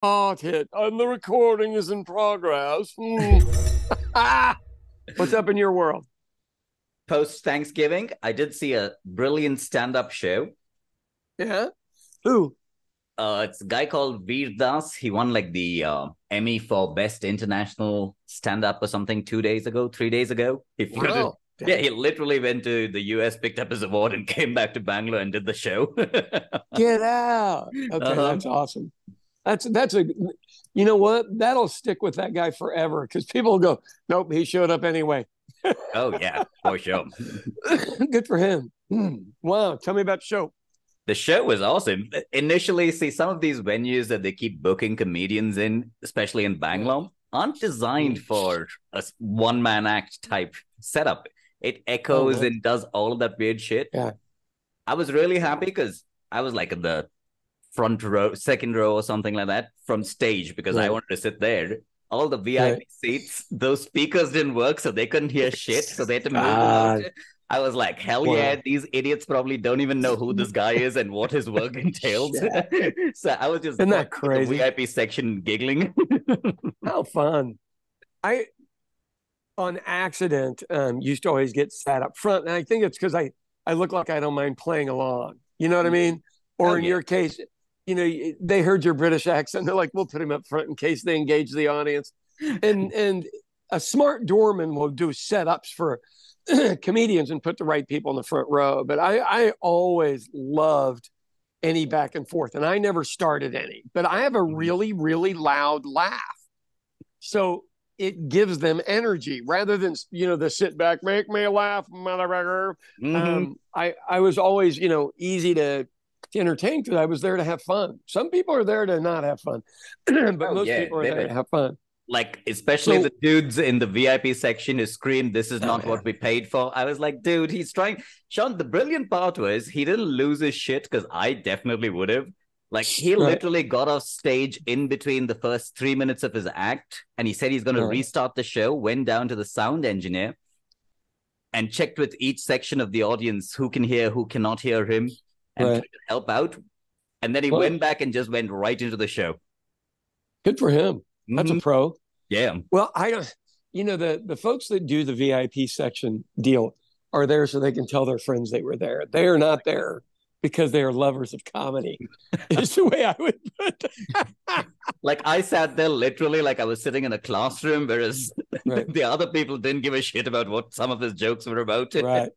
Hot hit. And the recording is in progress. Ah, what's up in your world? Post Thanksgiving, I did see a brilliant stand-up show. Yeah. Who? It's a guy called Veer Das. He won like the Emmy for Best International Stand-up or something 2 days ago, 3 days ago. Wow. Yeah, he literally went to the US, picked up his award, and came back to Bangalore and did the show. Get out. Okay, that's awesome. That's a, you know what? That'll stick with that guy forever because people will go, nope, he showed up anyway. Oh yeah, for sure. Good for him. Wow. Tell me about the show. The show was awesome. Initially, see, some of these venues that they keep booking comedians in, especially in Bangalore, aren't designed for a one-man act type setup. It echoes and does all of that weird shit. Yeah. I was really happy because I was like in the front row, second row or something like that from stage because I wanted to sit there. All the VIP seats, those speakers didn't work, so they couldn't hear shit. So they had to move out. I was like, hell yeah, these idiots probably don't even know who this guy is and what his work entails. So I was just Isn't that crazy? In the VIP section giggling. How fun. I, on accident, used to always get sat up front. And I think it's because I look like I don't mind playing along. You know what I mean? Or in your case, you know, they heard your British accent. They're like, we'll put him up front in case they engage the audience. And a smart doorman will do setups for comedians and put the right people in the front row. But I always loved any back and forth. And I never started any. But I have a really, really loud laugh. So it gives them energy rather than, you know, the sit back, make me laugh, motherfucker. I was always, you know, easy to entertain because I was there to have fun. Some people are there to not have fun, but most people are there to have fun. Like, especially the dudes in the VIP section who screamed, this is not what we paid for. I was like, dude, he's trying. Sean, the brilliant part was he didn't lose his shit because I definitely would have. Like, he literally got off stage in between the first 3 minutes of his act, and he said he's going to restart the show, went down to the sound engineer, and checked with each section of the audience who can hear, who cannot hear him, and tried to help out. And then he went back and just went right into the show. Good for him. That's a pro. Yeah. Well, I don't, you know, the folks that do the VIP section deal are there so they can tell their friends they were there. They are not there because they are lovers of comedy. Is the way I would put it. Like, I sat there literally like I was sitting in a classroom, whereas the other people didn't give a shit about what some of his jokes were about. Right.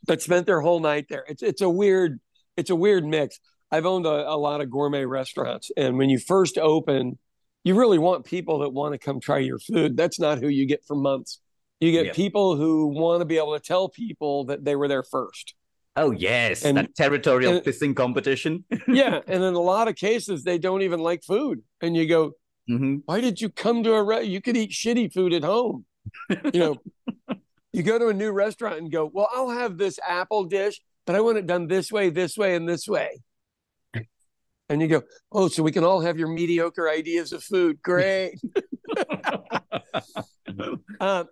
But spent their whole night there. It's a weird mix. I've owned a lot of gourmet restaurants, and when you first open, you really want people that want to come try your food. That's not who you get for months. You get people who want to be able to tell people that they were there first. Oh, yes. And that territorial pissing competition. Yeah. And in a lot of cases, they don't even like food. And you go, why did you come to you could eat shitty food at home. You know, you go to a new restaurant and go, well, I'll have this apple dish, but I want it done this way, and this way. And you go, oh, so we can all have your mediocre ideas of food. Great.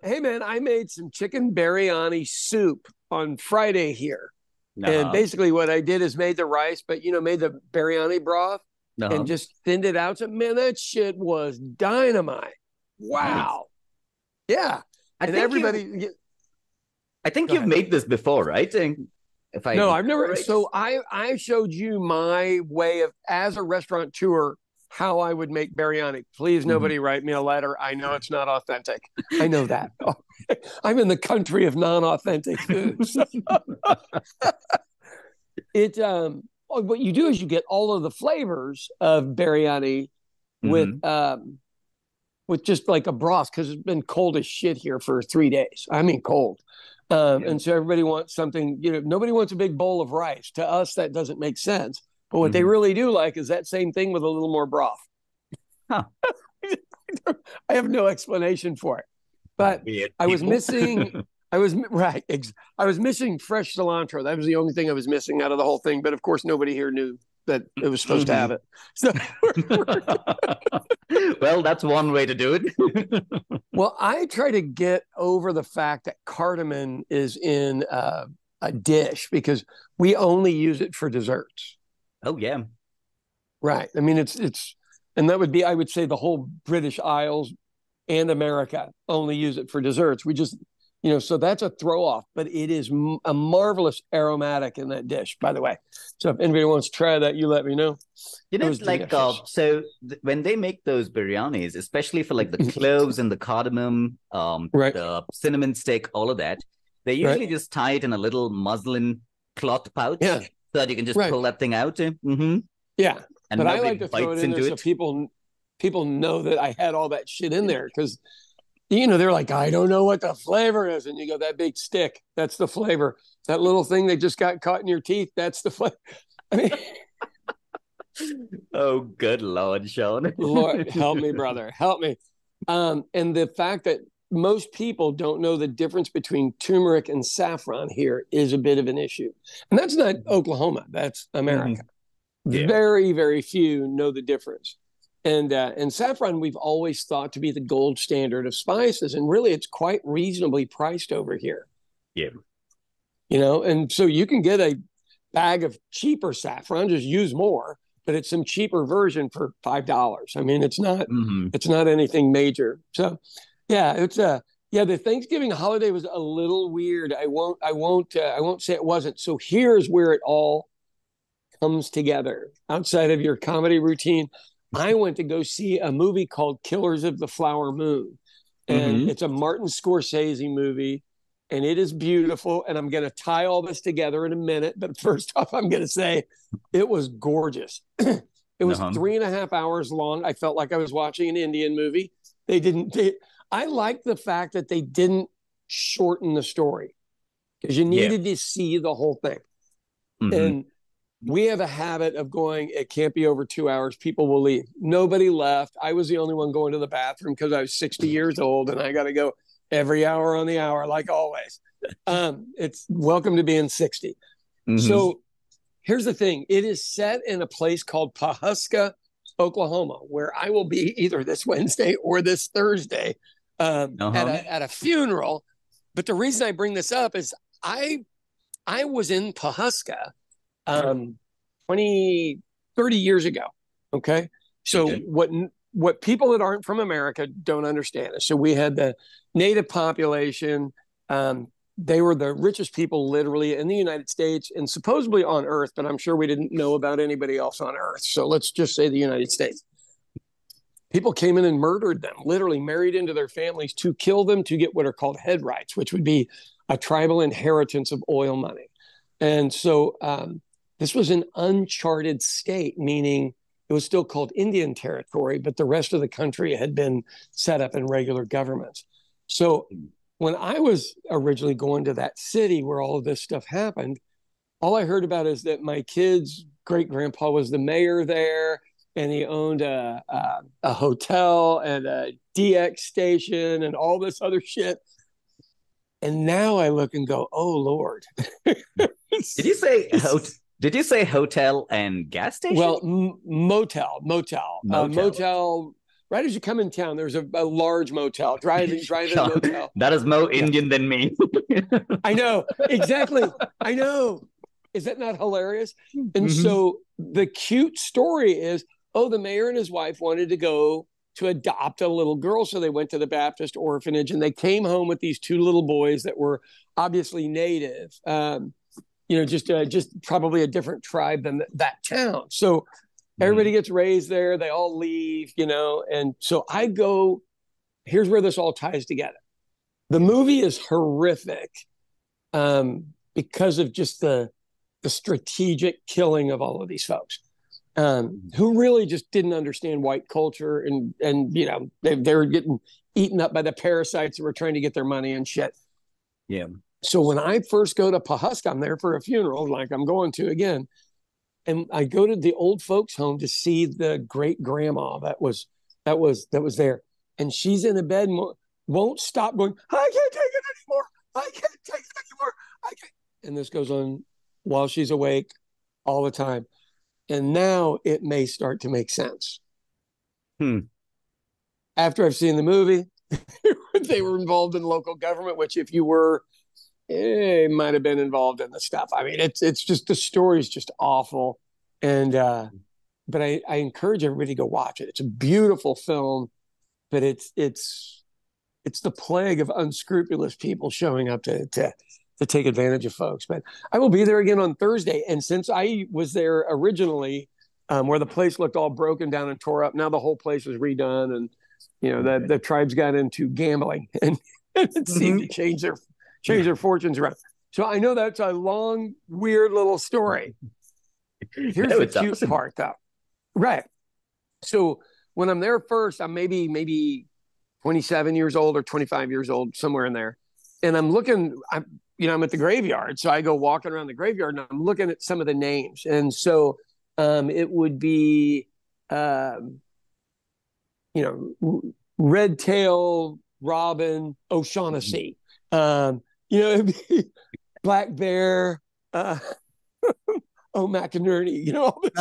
Hey, man, I made some chicken biryani soup on Friday here. And basically what I did is made the rice, but, you know, made the biryani broth and just thinned it out. So, man, that shit was dynamite. Wow. Nice. Yeah. And everybody. I think you've made this before, right? No, I've never. So I showed you my way of, as a restaurateur, how I would make biryani. Please, nobody write me a letter. I know it's not authentic. I know that. I'm in the country of non-authentic foods. What you do is you get all of the flavors of biryani with just like a broth, because it's been cold as shit here for 3 days. I mean, cold. And so everybody wants something, you know, nobody wants a big bowl of rice. To us, that doesn't make sense. But what they really do like is that same thing with a little more broth. Huh. I have no explanation for it. But I was missing I was missing fresh cilantro. That was the only thing I was missing out of the whole thing. But of course, nobody here knew that it was supposed to have it. So, well, that's one way to do it. Well, I try to get over the fact that cardamom is in a dish because we only use it for desserts. Oh, yeah. Right. I mean, and that would be, I would say, the whole British Isles and America only use it for desserts. We just, so that's a throw off, but it is a marvelous aromatic in that dish, by the way. So if anybody wants to try that, you let me know. When they make those biryanis, especially for like the cloves and the cardamom, right. the cinnamon stick, all of that, they usually just tie it in a little muslin cloth pouch so that you can just pull that thing out. Mm-hmm. Yeah. And but I like to throw it in there so people know that I had all that shit in there, because they're like, I don't know what the flavor is, and you go, that big stick, that's the flavor. That little thing that just got caught in your teeth, that's the flavor. I mean, oh, good Lord, Sean. Lord, help me, brother, help me. And the fact that most people don't know the difference between turmeric and saffron here is a bit of an issue, and that's not Oklahoma, that's America. Yeah. Very, very few know the difference. And saffron, we've always thought to be the gold standard of spices, and really it's quite reasonably priced over here. Yeah. And so you can get a bag of cheaper saffron, just use more, but it's some cheaper version for $5. I mean, it's not anything major. So yeah, the Thanksgiving holiday was a little weird. I won't say it wasn't. So here's where it all comes together outside of your comedy routine. I went to go see a movie called Killers of the Flower Moon, and it's a Martin Scorsese movie, and it is beautiful. And I'm going to tie all this together in a minute, but first off, I'm going to say it was gorgeous. It was 3.5 hours long. I felt like I was watching an Indian movie. I like the fact that they didn't shorten the story, because you needed to see the whole thing. And we have a habit of going, it can't be over 2 hours, people will leave. Nobody left. I was the only one going to the bathroom because I was 60 years old and I got to go every hour on the hour, like always. It's welcome to being 60. So here's the thing. It is set in a place called Pawhuska, Oklahoma, where I will be either this Wednesday or this Thursday at a funeral. But the reason I bring this up is I was in Pawhuska 30 years ago. Okay. So what people that aren't from America don't understand is, so we had the native population. They were the richest people literally in the United States and supposedly on earth, but I'm sure we didn't know about anybody else on earth. So let's just say the United States. People came in and murdered them, literally married into their families to kill them to get what are called head rights, which would be a tribal inheritance of oil money. And so this was an uncharted state, meaning it was still called Indian territory, but the rest of the country had been set up in regular governments. So when I was originally going to that city where all of this stuff happened, all I heard about is that my kid's great-grandpa was the mayor there, and he owned a hotel and a DX station and all this other shit. And now I look and go, oh, Lord. Did you say hotel and gas station? Well, motel. Motel. Right as you come in town, there's a large motel. Drive-in motel. That is more Indian than me. I know. Exactly. I know. Is that not hilarious? And so the cute story is, the mayor and his wife wanted to go to adopt a little girl. So they went to the Baptist orphanage and they came home with these two little boys that were obviously native, just probably a different tribe than that town. So everybody gets raised there. They all leave, and so I go, here's where this all ties together. The movie is horrific because of just the strategic killing of all of these folks. Who really just didn't understand white culture, and they were getting eaten up by the parasites that were trying to get their money and shit. Yeah. So when I first go to Pawhuska, I'm there for a funeral, like I'm going to again, and I go to the old folks' home to see the great grandma that was there, and she's in a bed and won't stop going, I can't take it anymore. I can't take it anymore. I can't. And this goes on while she's awake all the time. And now it may start to make sense. After I've seen the movie, they were involved in local government, which if you were, might have been involved in the stuff. I mean, it's just, the story is just awful. And but I encourage everybody to go watch it. It's a beautiful film, but it's the plague of unscrupulous people showing up to take advantage of folks. But I will be there again on Thursday. And since I was there originally, where the place looked all broken down and tore up, now the whole place is redone. And, the tribes got into gambling and it seemed to change their fortunes around. So I know that's a long, weird little story. Here's the cute part, though. Right. So when I'm there first, I'm maybe 27 years old or 25 years old, somewhere in there. And I'm at the graveyard. So I go walking around the graveyard and I'm looking at some of the names. And so it would be, Red Tail Robin O'Shaughnessy. It'd be Black Bear, McInerney, all this.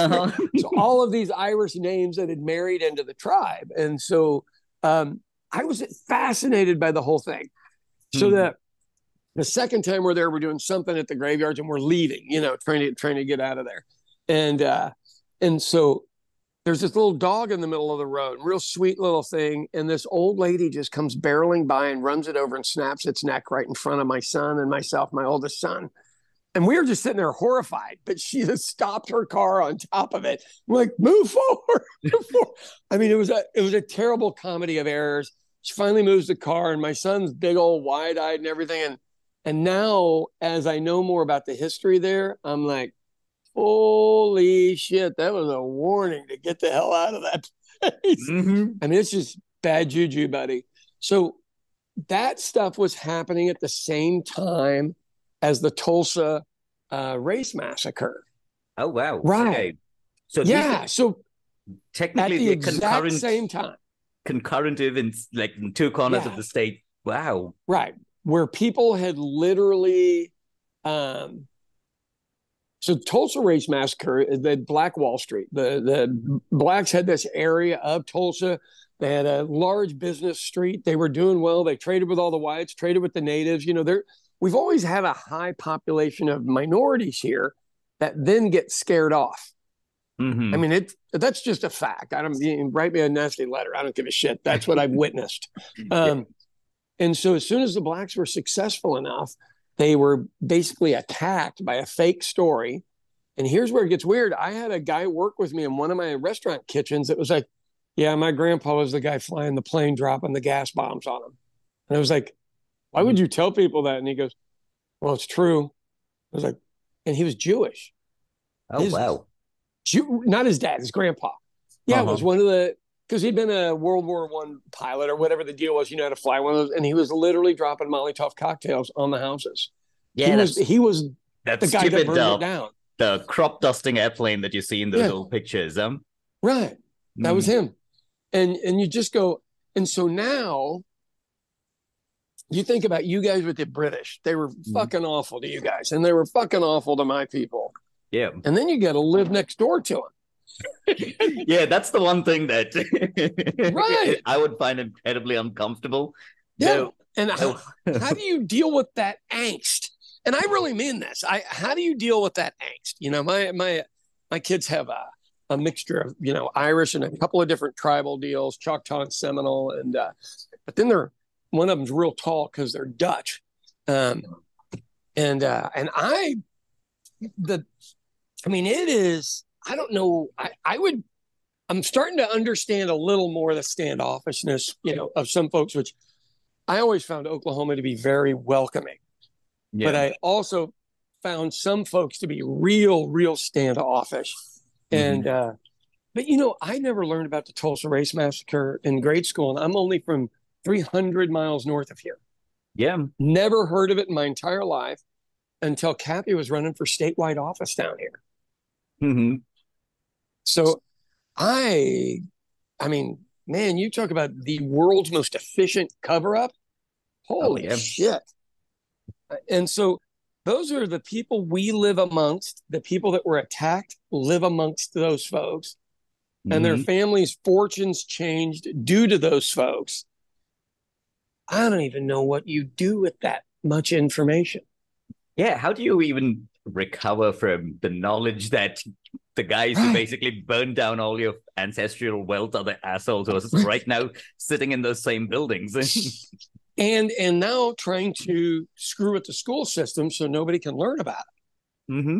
So all of these Irish names that had married into the tribe. And so I was fascinated by the whole thing. So that the second time we're there, we're doing something at the graveyards and we're leaving, trying to get out of there. And so there's this little dog in the middle of the road, real sweet little thing. And this old lady just comes barreling by and runs it over and snaps its neck right in front of my son and myself, my oldest son. And we were just sitting there horrified, but she just stopped her car on top of it. We're like, move forward, move forward. I mean, it was a terrible comedy of errors. She finally moves the car and my son's big old wide-eyed and everything. And now, as I know more about the history there, I'm like, holy shit, that was a warning to get the hell out of that place. I mean, it's just bad juju, buddy. So that stuff was happening at the same time as the Tulsa race massacre. Oh, wow. Right. Okay. So so technically at the exact same time. Concurrent events, like in two corners of the state. Wow. Right. Where people had literally so Tulsa Race Massacre, the Black Wall Street, the blacks had this area of Tulsa. They had a large business street. They were doing well. They traded with all the whites, traded with the natives. We've always had a high population of minorities here that then get scared off. I mean, that's just a fact. Write me a nasty letter. I don't give a shit. That's what I've witnessed. And so as soon as the blacks were successful enough, they were basically attacked by a fake story. And here's where it gets weird. I had a guy work with me in one of my restaurant kitchens that was like, yeah, my grandpa was the guy flying the plane, dropping the gas bombs on him. And I was like, why would you tell people that? And he goes, well, it's true. I was like, and he was Jewish. Oh, wow. Not his dad, his grandpa. Yeah, it was one of because he'd been a World War I pilot or whatever the deal was, how to fly one of those. And he was literally dropping Molotov cocktails on the houses. Yeah, he was the guy that burned it down. The crop dusting airplane that you see in those old pictures. Right. That was him. And you just go, and so now you think about you guys with the British. They were fucking awful to you guys, and they were fucking awful to my people. Yeah. And then you got to live next door to them. Yeah, that's the one thing that right. I would find incredibly uncomfortable. Yeah. No. And how do you deal with that angst? And I really mean this. How do you deal with that angst? My kids have a mixture of, Irish and a couple of different tribal deals, Choctaw and Seminole. And, but then one of them's real tall because they're Dutch. It is, I don't know. I'm starting to understand a little more the standoffishness, of some folks, which I always found Oklahoma to be very welcoming. Yeah. But I also found some folks to be real standoffish. And, but I never learned about the Tulsa Race Massacre in grade school. And I'm only from 300 miles north of here. Yeah. Never heard of it in my entire life until Cappy was running for statewide office down here. So I mean, man, you talk about the world's most efficient cover-up. Holy shit. And so those are the people we live amongst. The people that were attacked live amongst those folks. And their families' fortunes changed due to those folks. I don't even know what you do with that much information. Yeah, how do you even recover from the knowledge that The guys who basically burned down all your ancestral wealth are the assholes who are right now sitting in those same buildings. and now trying to screw with the school system so nobody can learn about it. Mm-hmm.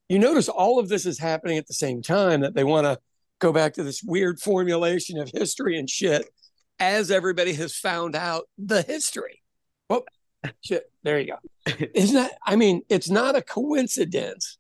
You notice all of this is happening at the same time, that they want to go back to this weird formulation of history and shit as everybody has found out the history. Well, shit, there you go. Isn't that, I mean, it's not a coincidence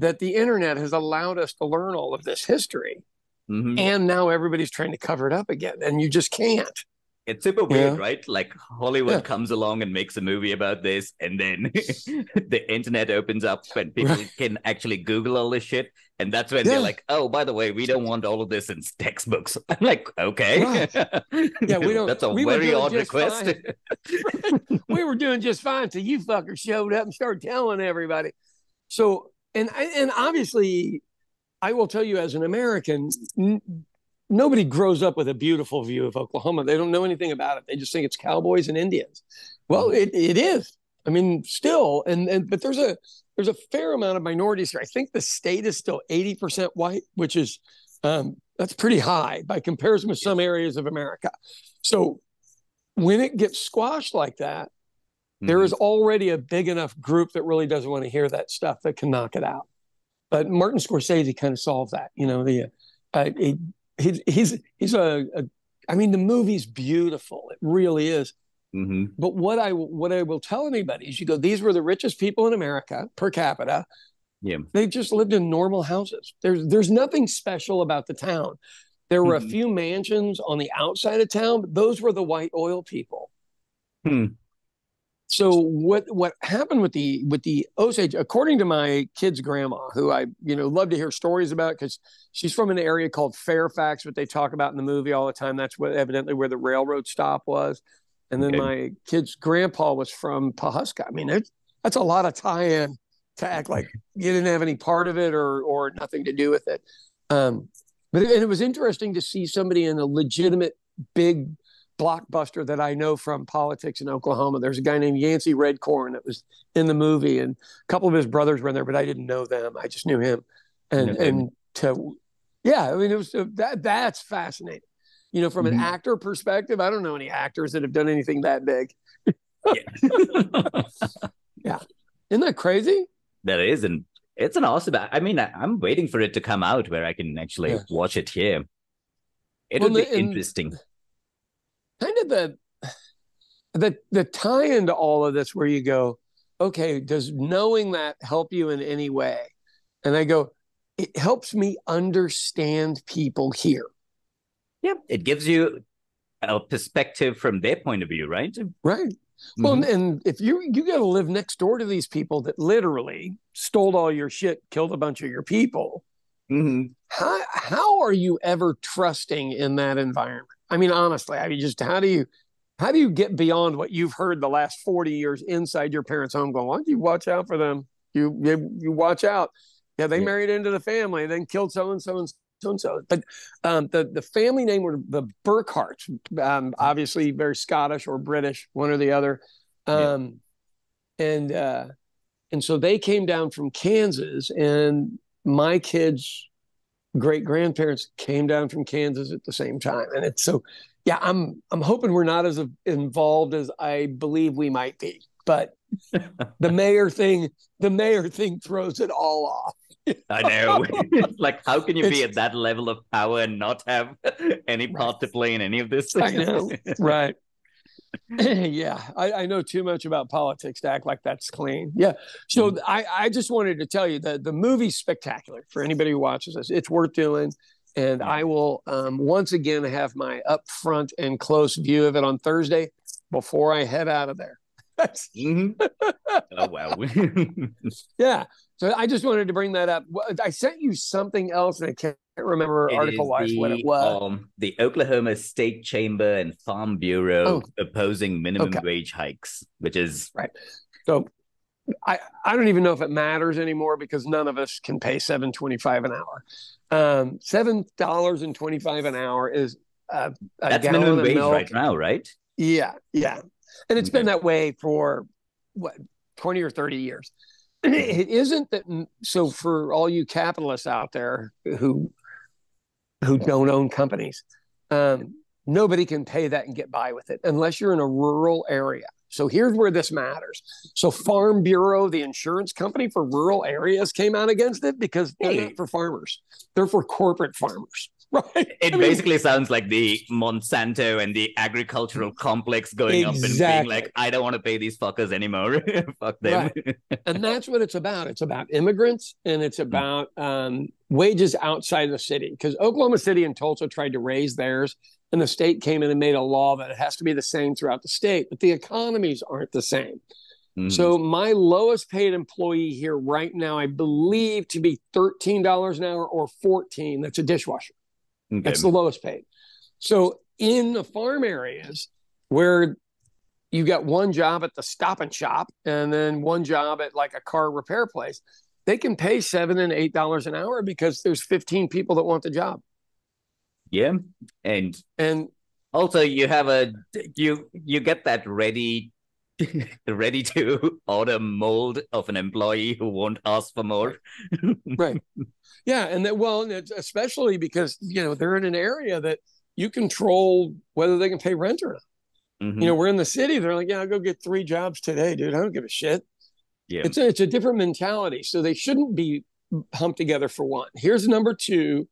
that the internet has allowed us to learn all of this history. Mm-hmm. And now everybody's trying to cover it up again, and you just can't. It's super weird, right? Like Hollywood comes along and makes a movie about this, and then the internet opens up and people can actually Google all this shit. And that's when they're like, oh, by the way, we don't want all of this in textbooks. I'm like, okay. Right. Yeah, we don't. That's a very odd request. We were doing just fine until you fuckers showed up and started telling everybody. So, and obviously, I will tell you as an American, nobody grows up with a beautiful view of Oklahoma. They don't know anything about it. They just think it's cowboys and Indians. Well, it is. I mean, still, but there's a fair amount of minorities here. I think the state is still 80% white, which is that's pretty high by comparison with some areas of America. So when it gets squashed like that, there is already a big enough group that really doesn't want to hear that stuff that can knock it out. But Martin Scorsese kind of solved that. You know, I mean, the movie's beautiful. It really is. Mm-hmm. But what I will tell anybody is, you go, these were the richest people in America per capita. Yeah, they just lived in normal houses. There's nothing special about the town. There were a few mansions on the outside of town, but those were the white oil people. So what happened with the Osage, according to my kid's grandma, who I love to hear stories about, because she's from an area called Fairfax, what they talk about in the movie all the time. That's evidently where the railroad stop was. And then my kid's grandpa was from Pawhuska. I mean, that's a lot of tie-in to act like you didn't have any part of it or nothing to do with it. But it was interesting to see somebody in a legitimate big blockbuster that I know from politics in Oklahoma. There's a guy named Yancey Redcorn that was in the movie, and a couple of his brothers were in there, but I didn't know them. I just knew him. I mean, it was that's fascinating. You know, from an actor perspective, I don't know any actors that have done anything that big. Yeah. Isn't that crazy? That is, and it's an awesome. I mean, I'm waiting for it to come out where I can actually watch it here. It would be interesting. Kind of the tie into all of this, where you go, okay, does knowing that help you in any way? And I go, it helps me understand people here. Yeah, it gives you a perspective from their point of view, right? Right. Well, and if you got to live next door to these people that literally stole all your shit, killed a bunch of your people, how are you ever trusting in that environment? I mean, honestly, just how do you get beyond what you've heard the last 40 years inside your parents' home? Going, why don't you watch out for them? You watch out. Yeah, they married into the family and then killed so and so and so. But the family name were the Burkharts, obviously very Scottish or British, one or the other. And so they came down from Kansas, and my kids' great grandparents came down from Kansas at the same time. And it's so, yeah, I'm hoping we're not as involved as I believe we might be. But the mayor thing throws it all off. I know. Like, how can you be at that level of power and not have any part to play in any of this? I know. Right. Yeah. I know too much about politics to act like that's clean. Yeah. So I just wanted to tell you that the movie's spectacular for anybody who watches this. It's worth doing. And I will once again have my upfront and close view of it on Thursday before I head out of there. Oh, wow. Yeah. So I just wanted to bring that up. I sent you something else, and I can't remember article-wise what it was. The Oklahoma State Chamber and Farm Bureau opposing minimum wage hikes, which is... Right. So I don't even know if it matters anymore, because none of us can pay $7.25 an hour. $7.25 an hour is that's minimum wage right now, right? Yeah. Yeah. And it's been that way for 20 or 30 years. it isn't that. So for all you capitalists out there who don't own companies, nobody can pay that and get by with it unless you're in a rural area. So here's where this matters. So Farm Bureau, the insurance company for rural areas, came out against it because they're not for farmers. They're for corporate farmers. Right. It basically sounds like the Monsanto and the agricultural complex going up and being like, I don't want to pay these fuckers anymore. Fuck them. Right. And that's what it's about. It's about immigrants, and it's about wages outside the city. Because Oklahoma City and Tulsa tried to raise theirs, and the state came in and made a law that it has to be the same throughout the state. But the economies aren't the same. So my lowest paid employee here right now, I believe to be $13 an hour or $14. That's a dishwasher. Okay. That's the lowest paid. So in the farm areas where you got one job at the Stop and Shop and then one job at like a car repair place, they can pay $7 and $8 an hour because there's 15 people that want the job. Yeah. And also you have you get that ready to order mold of an employee who won't ask for more. Right. Yeah. And especially because, they're in an area that you control whether they can pay rent or not. We're in the city. They're like, I'll go get 3 jobs today, dude. I don't give a shit. Yeah. It's a different mentality. So they shouldn't be humped together for one. Here's number 2.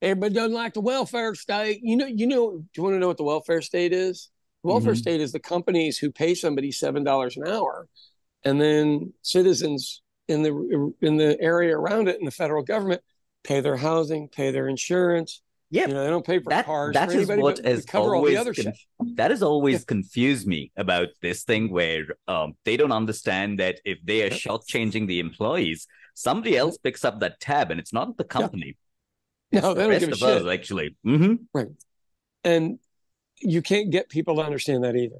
Everybody doesn't like the welfare state. Do you want to know what the welfare state is? The welfare state is the companies who pay somebody $7 an hour, and then citizens in the area around it in the federal government pay their housing, pay their insurance. Yeah, they don't pay for cars. That is what has cover always all the other shit. That has always confused me about this thing where they don't understand that if they are shortchanging the employees, somebody else picks up that tab, and it's not the company. No, they don't give a shit. Actually, right, and you can't get people to understand that either.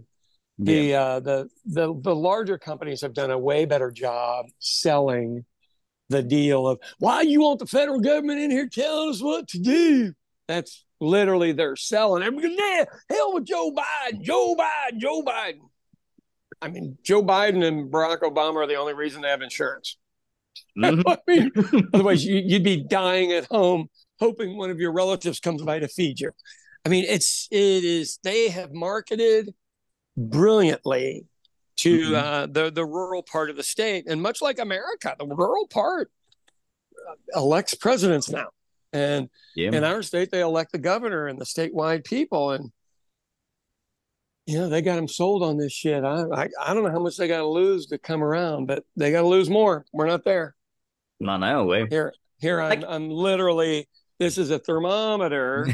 Yeah. The larger companies have done a way better job selling the deal of why you want the federal government in here telling us what to do. That's literally they're selling. Everybody, hell with Joe Biden. I mean, Joe Biden and Barack Obama are the only reason they have insurance. I mean, otherwise you'd be dying at home hoping one of your relatives comes by to feed you. I mean, they have marketed brilliantly to the rural part of the state. And much like America, the rural part elects presidents now. And in our state, they elect the governor and the statewide people. And, they got them sold on this shit. I don't know how much they got to lose to come around, but they got to lose more. We're not there. No way. Here I'm literally, this is a thermometer.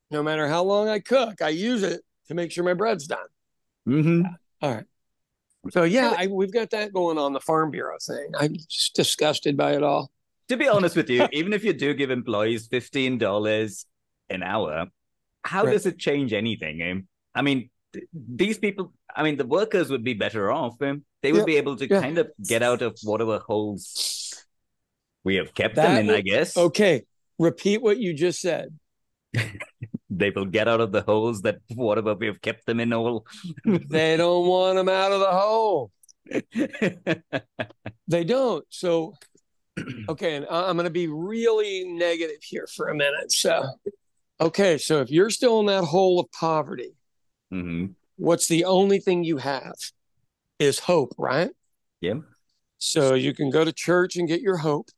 No matter how long I cook, I use it to make sure my bread's done. All right. So, we've got that going on, the Farm Bureau thing. I'm just disgusted by it all. To be honest with you, even if you do give employees $15 an hour, how does it change anything? I mean, these people, the workers would be better off. They would be able to kind of get out of whatever holes we have kept them in, I guess. Okay. Repeat what you just said. They will get out of the holes that whatever we have kept them in all. They don't want them out of the hole. They don't. So, okay, and I'm going to be really negative here for a minute. So if you're still in that hole of poverty, what's the only thing you have is hope, right? Yeah. So you can go to church and get your hope.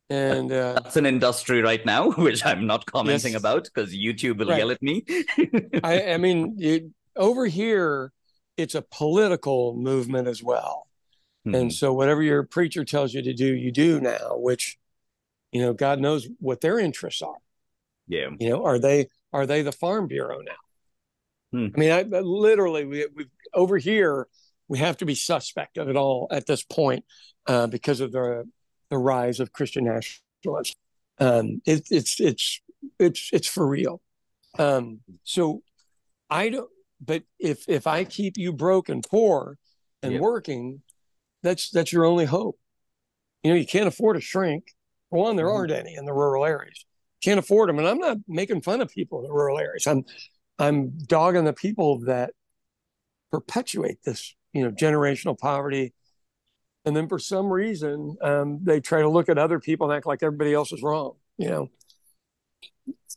And that's an industry right now, which I'm not commenting about because YouTube will yell at me. I mean, over here, it's a political movement as well. And so whatever your preacher tells you to do, you do now, which, God knows what their interests are. Yeah. Are they the Farm Bureau now? I mean, literally, we over here, we have to be suspect of it all at this point because of the rise of Christian nationalism. It's for real. So I don't, but if I keep you broke and poor and working, that's your only hope. You can't afford a shrink. For one, there aren't any in the rural areas. Can't afford them. And I'm not making fun of people in the rural areas. I'm dogging the people that perpetuate this, generational poverty And then for some reason, they try to look at other people and act like everybody else is wrong.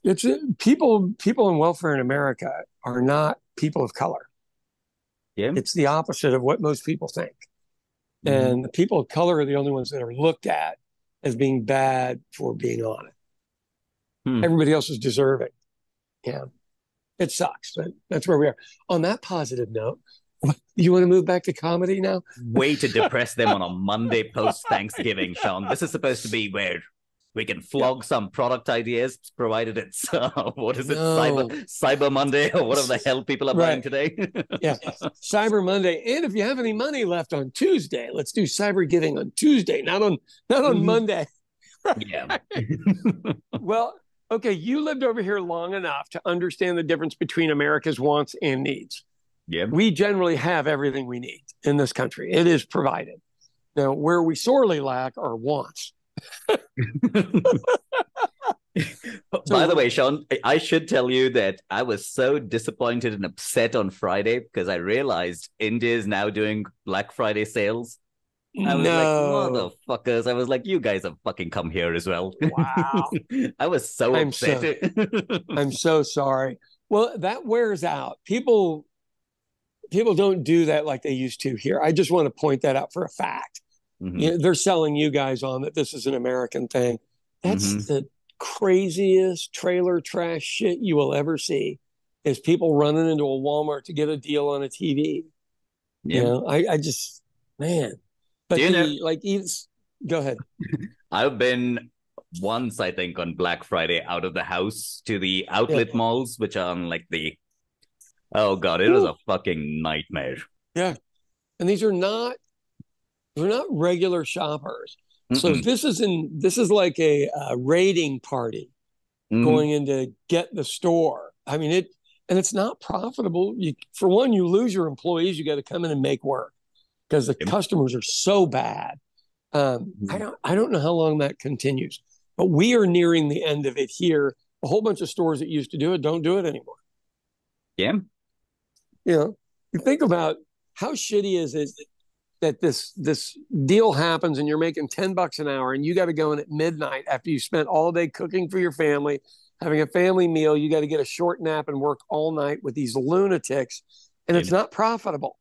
It's people in welfare in America are not people of color. Yeah. It's the opposite of what most people think. Mm-hmm. And the people of color are the only ones that are looked at as being bad for being on it. Everybody else is deserving. Yeah. It sucks, but that's where we are. On that positive note, you want to move back to comedy now? Way to depress them on a Monday post-Thanksgiving, Sean. This is supposed to be where we can flog some product ideas, provided it's, Cyber Monday, or whatever the hell people are buying today. Yeah, Cyber Monday. And if you have any money left on Tuesday, let's do Cyber Giving on Tuesday, not on Monday. Yeah. Well, okay, you lived over here long enough to understand the difference between America's wants and needs. Yeah. We generally have everything we need in this country. It is provided. Now, where we sorely lack are wants. By the way, Sean, I should tell you that I was so disappointed and upset on Friday because I realized India is now doing Black Friday sales. I was like, motherfuckers. I was like, you guys have fucking come here as well. Wow. I was so upset. I'm so sorry. Well, that wears out. People don't do that like they used to here. I just want to point that out for a fact. Mm-hmm. They're selling you guys on that this is an American thing. That's the craziest trailer trash shit you will ever see, is people running into a Walmart to get a deal on a TV. Yeah. I just, man. But go ahead. I've been once, I think, on Black Friday out of the house to the outlet malls, which are on like oh God, it was a fucking nightmare. Yeah. And they're not regular shoppers. So this is like a raiding party going in to get the store. I mean, it's not profitable. For one, you lose your employees. You got to come in and make work because the customers are so bad. I don't know how long that continues, but we are nearing the end of it here. A whole bunch of stores that used to do it don't do it anymore. Yeah. You think about how shitty is it that this deal happens and you're making $10 an hour and you got to go in at midnight after you spent all day cooking for your family, having a family meal. You got to get a short nap and work all night with these lunatics, and it's not profitable.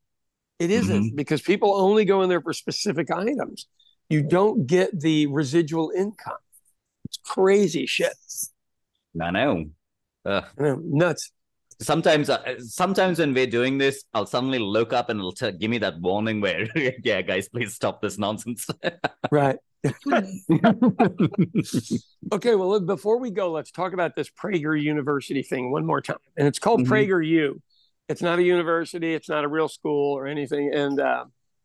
It isn't, because people only go in there for specific items. You don't get the residual income. It's crazy shit. I know. Nuts. Sometimes when we're doing this, I'll suddenly look up and it'll give me that warning where, yeah, guys, please stop this nonsense. Right. Okay, well, before we go, let's talk about this Prager University thing one more time. And it's called PragerU. It's not a university. It's not a real school or anything. And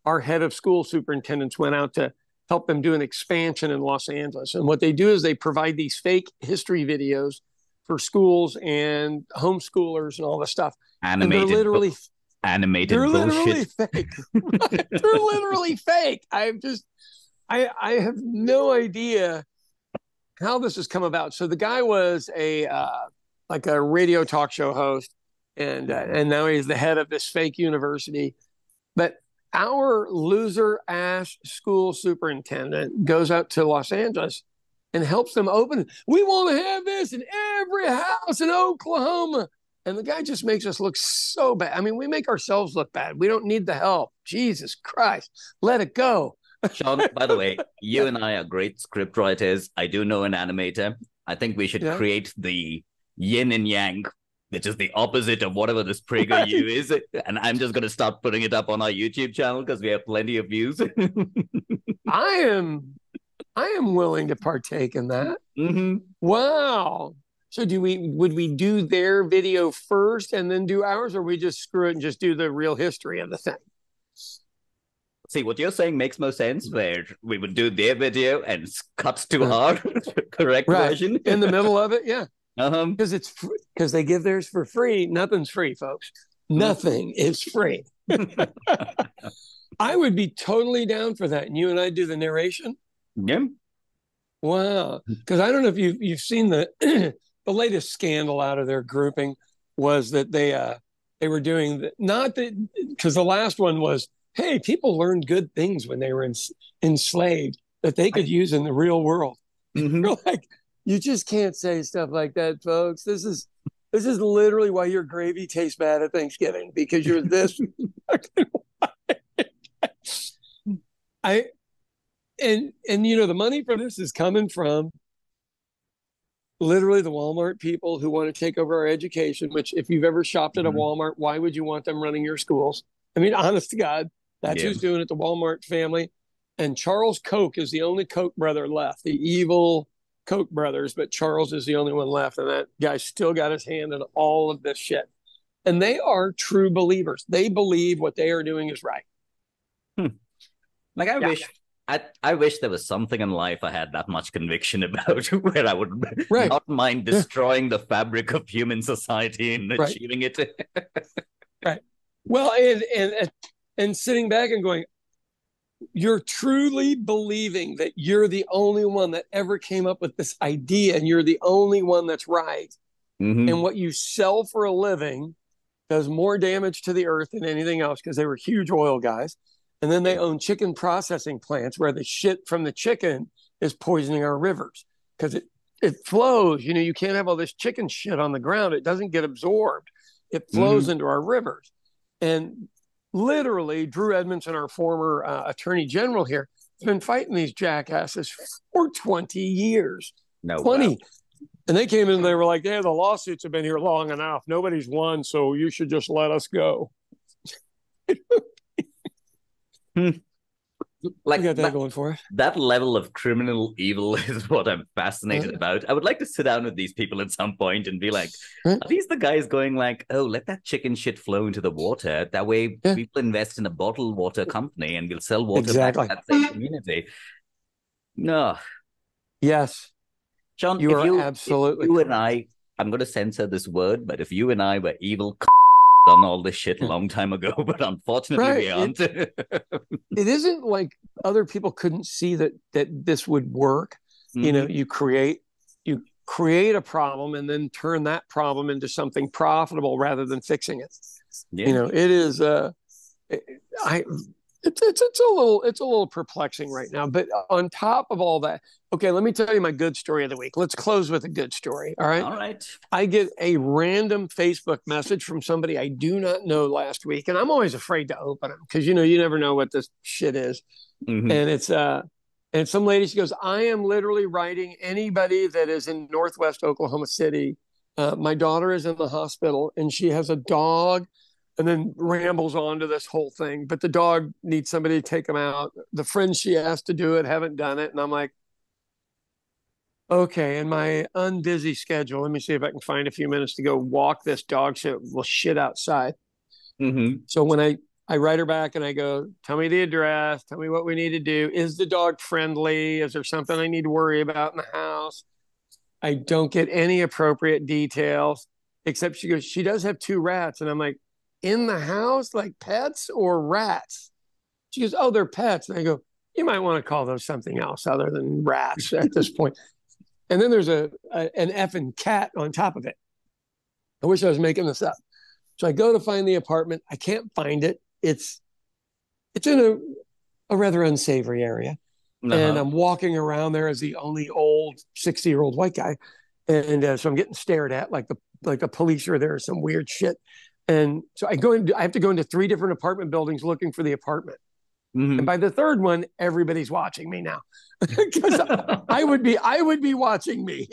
our head of school superintendents went out to help them do an expansion in Los Angeles. And what they do is they provide these fake history videos for schools and homeschoolers and all this stuff. Animated bullshit. They're literally fake. They're literally fake. I have no idea how this has come about. So the guy was like a radio talk show host, and now he's the head of this fake university. But our loser ass school superintendent goes out to Los Angeles and helps them open. We want to have this in every house in Oklahoma. And the guy just makes us look so bad. I mean, we make ourselves look bad. We don't need the help. Jesus Christ. Let it go. Sean, by the way, you and I are great script writers. I do know an animator. I think we should create the yin and yang, which is the opposite of whatever this PragerU is. And I'm just going to start putting it up on our YouTube channel because we have plenty of views. I am willing to partake in that. Wow. So would we do their video first and then do ours, or we just screw it and just do the real history of the thing? See, what you're saying makes more sense, where we would do their video and cut to our correct version. In the middle of it, yeah. Because they give theirs for free. Nothing's free, folks. Nothing is free. I would be totally down for that. And you and I do the narration. Yeah. Wow. Because I don't know if you've seen the the latest scandal out of their grouping was that they were doing because the last one was hey, people learned good things when they were enslaved that they could use in the real world. You're like, you just can't say stuff like that, folks. This is literally why your gravy tastes bad at Thanksgiving, because you're this. And you know, the money for this is coming from literally the Walmart people who want to take over our education, which if you've ever shopped at a Walmart, why would you want them running your schools? I mean, honest to God, that's who's doing it, the Walmart family. And Charles Koch is the only Koch brother left, the evil Koch brothers, but Charles is the only one left. And that guy still got his hand in all of this shit. And they are true believers. They believe what they are doing is right. Like, I wish there was something in life I had that much conviction about, where I would not mind destroying the fabric of human society and achieving it. Right. Well, and sitting back and going, you're truly believing that you're the only one that ever came up with this idea, and you're the only one that's right. And what you sell for a living does more damage to the earth than anything else, because they were huge oil guys. And then they own chicken processing plants where the shit from the chicken is poisoning our rivers, because it flows. You know, you can't have all this chicken shit on the ground. It doesn't get absorbed. It flows into our rivers. And literally, Drew Edmondson, our former attorney general here, has been fighting these jackasses for 20 years. 20. Wow. And they came in and they were like, yeah, the lawsuits have been here long enough. Nobody's won, so you should just let us go. Like got that going for it. That level of criminal evil is what I'm fascinated about. I would like to sit down with these people at some point and be like, are these the guys going like, oh, let that chicken shit flow into the water? That way people invest in a bottled water company and we'll sell water back to that same community. No. Yes. John, you are absolutely if you and I'm going to censor this word, but if you and I were evil done all this shit a long time ago, but unfortunately we aren't. It isn't like other people couldn't see that this would work. You know, you create a problem and then turn that problem into something profitable rather than fixing it. You know, it is it's a little perplexing right now. But on top of all that, okay, let me tell you my good story of the week. Let's close with a good story. All right. I get a random Facebook message from somebody I do not know last week, and I'm always afraid to open them because you never know what this shit is. And it's and some lady, she goes, I am literally writing anybody that is in Northwest Oklahoma City. My daughter is in the hospital and she has a dog. And then rambles on to this whole thing. But the dog needs somebody to take him out. The friends she asked to do it haven't done it. And I'm like, okay, in my unbusy schedule, let me see if I can find a few minutes to go walk this dog so it will shit outside. So when I write her back and I go, tell me the address, tell me what we need to do. Is the dog friendly? Is there something I need to worry about in the house? I don't get any appropriate details, except she goes, she does have 2 rats. And I'm like, in the house, like pets or rats? She goes, oh, they're pets. And I go, you might want to call those something else other than rats at this point. And then there's an effing cat on top of it. I wish I was making this up. So I go to find the apartment. I can't find it. It's in a rather unsavory area. And I'm walking around there as the only old 60-year-old white guy. And so I'm getting stared at like the police are there or some weird shit. And so I have to go into 3 different apartment buildings looking for the apartment. And by the 3rd one, everybody's watching me now because I would be watching me,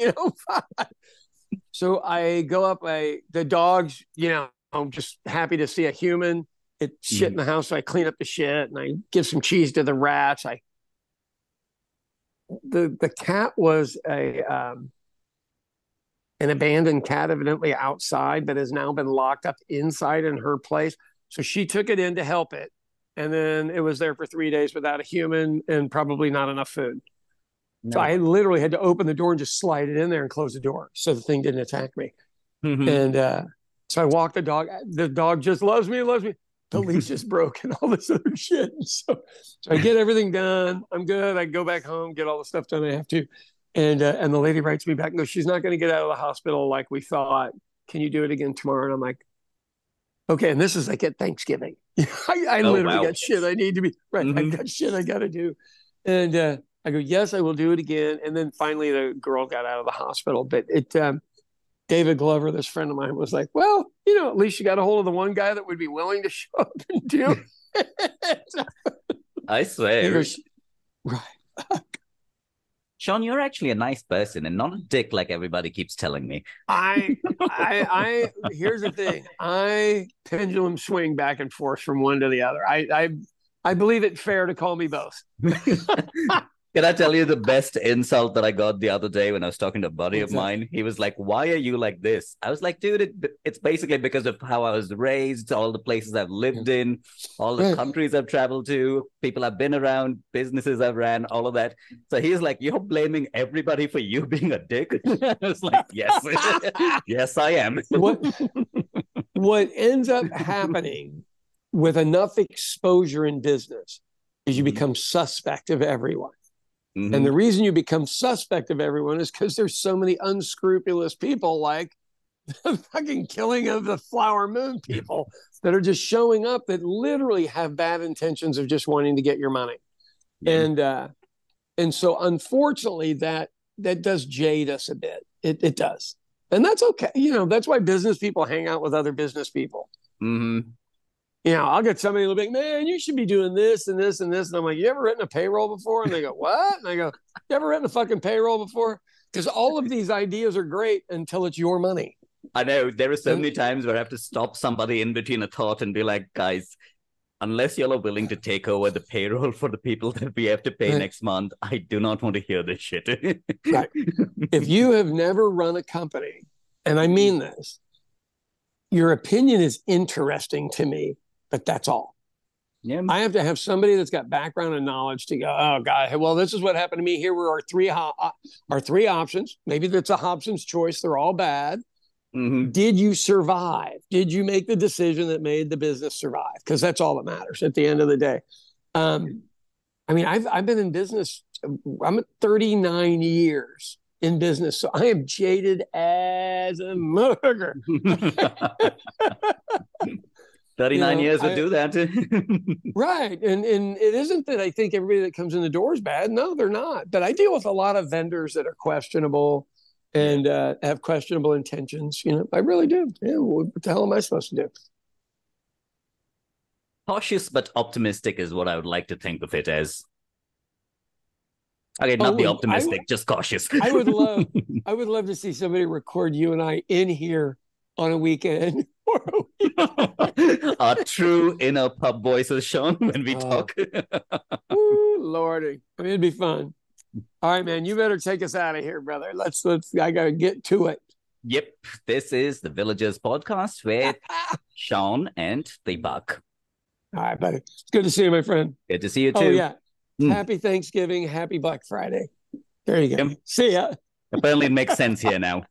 So I go up, the dogs, I'm just happy to see a human. It's shit in the house. So I clean up the shit and I give some cheese to the rats. The cat was an abandoned cat, evidently outside, but has now been locked up inside in her place. So she took it in to help it. And then it was there for 3 days without a human and probably not enough food. No. So I literally had to open the door and just slide it in there and close the door so the thing didn't attack me. And so I walk the dog. The dog just loves me. The leash just broke and all this other shit. So I get everything done. I'm good. I go back home, get all the stuff done I have to. And the lady writes me back and goes, she's not going to get out of the hospital like we thought. Can you do it again tomorrow? And I'm like, okay. And this is like at Thanksgiving, I literally got shit I need to be right. I've got shit I got to do. And I go, yes, I will do it again. And then finally the girl got out of the hospital. But David Glover, this friend of mine, was like, well, at least you got a hold of the one guy that would be willing to show up and do it. I swear. Goes, right. Sean, you're actually a nice person and not a dick like everybody keeps telling me. Here's the thing. I pendulum swing back and forth from one to the other. I believe it fair to call me both. Can I tell you the best insult that I got the other day when I was talking to a buddy of mine? He was like, why are you like this? I was like, dude, it's basically because of how I was raised, all the places I've lived in, all the countries I've traveled to, people I've been around, businesses I've ran, all of that. So he's like, you're blaming everybody for you being a dick? I was like, yes, yes, I am. What ends up happening with enough exposure in business is you become suspect of everyone. And the reason you become suspect of everyone is because there's so many unscrupulous people, like the fucking killing of the Flower Moon people, that are just showing up that literally have bad intentions of just wanting to get your money. And so unfortunately that does jade us a bit. It does. And that's okay. That's why business people hang out with other business people. I'll get somebody who'll be like, man, you should be doing this and this and this. And I'm like, you ever written a payroll before? And they go, what? And I go, you ever written a fucking payroll before? Because all of these ideas are great until it's your money. I know. There are so many times where I have to stop somebody in between a thought and be like, guys, unless y'all are willing to take over the payroll for the people that we have to pay next month, I do not want to hear this shit. Right. If you have never run a company, and I mean this, your opinion is interesting to me, but that's all. Yeah. I have to have somebody that's got background and knowledge to go, oh, God, well, this is what happened to me. Here were our three options. Maybe that's a Hobson's choice. They're all bad. Did you survive? Did you make the decision that made the business survive? Because that's all that matters at the end of the day. I mean, I've been in business. I'm at 39 years in business, so I am jaded as a motherfucker. 39 years would do that. Right. And it isn't that I think everybody that comes in the door is bad. No, they're not. But I deal with a lot of vendors that are questionable and have questionable intentions. I really do. Yeah, what the hell am I supposed to do? Cautious but optimistic is what I would like to think of it as. Okay, not be optimistic, just cautious. I would love to see somebody record you and I in here on a weekend. Our true inner pub voices, Sean, when we talk. Woo, Lordy. I mean, it'd be fun. All right, man, you better take us out of here, brother. Let's I gotta get to it. Yep. This is the Villagers Podcast with Sean and Deepak. All right, buddy. It's good to see you, my friend. Good to see you too. Oh, yeah. Happy Thanksgiving. Happy Black Friday. There you go. See ya. Apparently it makes sense here now.